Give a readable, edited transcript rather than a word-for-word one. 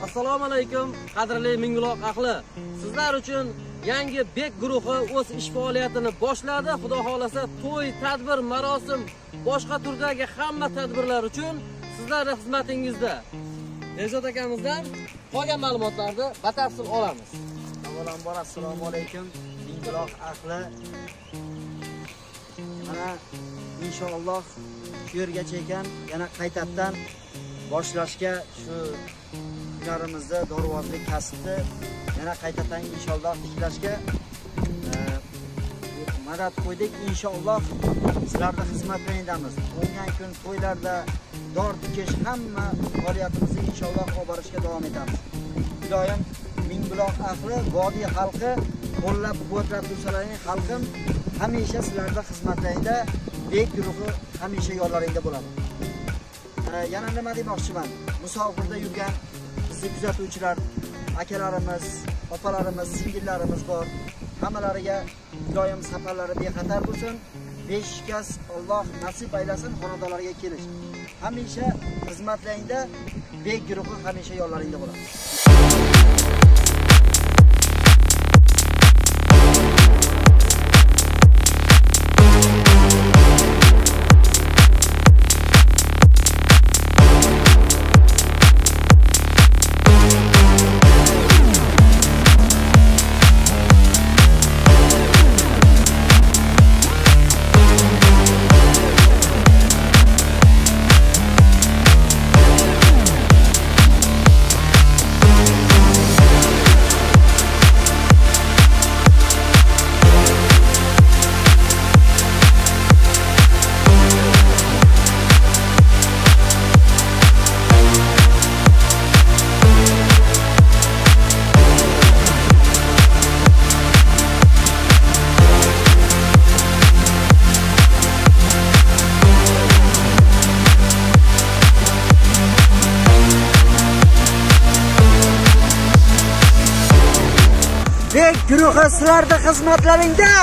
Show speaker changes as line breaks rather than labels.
Assalomu alaykum, qadrli Mingbuloq ahli. Sizlar uchun yangi Bek guruhi o'z ish faoliyatini boshladi. Xudo xolasa, to'y, tadbir, marosim, boshqa turdagi hamma tadbirlar uchun sizlarning xizmatingizda. Bezod akamizdan qolgan ma'lumotlarni batafsil olamiz.
Avvalambor assalomu alaykum Mingbuloq ahli. Mana inshaalloh shu yergacha ekan, yana qaytadan boshlashga shu hunarimizda dorivozlik kasbni yana qaytadan inshaalloh tiklashga madad qo'ydik. Inshaalloh sizlarning xizmatlaringdamiz. O'tgan kun to'ylarda dor tikish hamma faoliyatimizni inshaalloh olib borishga davom etamiz. Iloyim Mingbuloq ahli, vodiy xalqi, qo'llab-quvvatlab tursalaring xalqim, hamisha sizlarning xizmatlaringda, Bek guruhi hamisha yo'llaringda bo'ladi. Yana nima demoqchiman? Musofirda yurgan bizni kuzatuvchilar, akalarimiz, opalarimiz, singillarimiz bor. Hammalariga iloyim safarlari bexatar bo'lsin. Beshikaz Alloh nasib aylasin xonadonlarga kelish. Hamisha xizmatlaringda, Bek guruhi hamisha yo'llaringda bo'ladi. Bek guruhi sizlarning xizmatlaringda.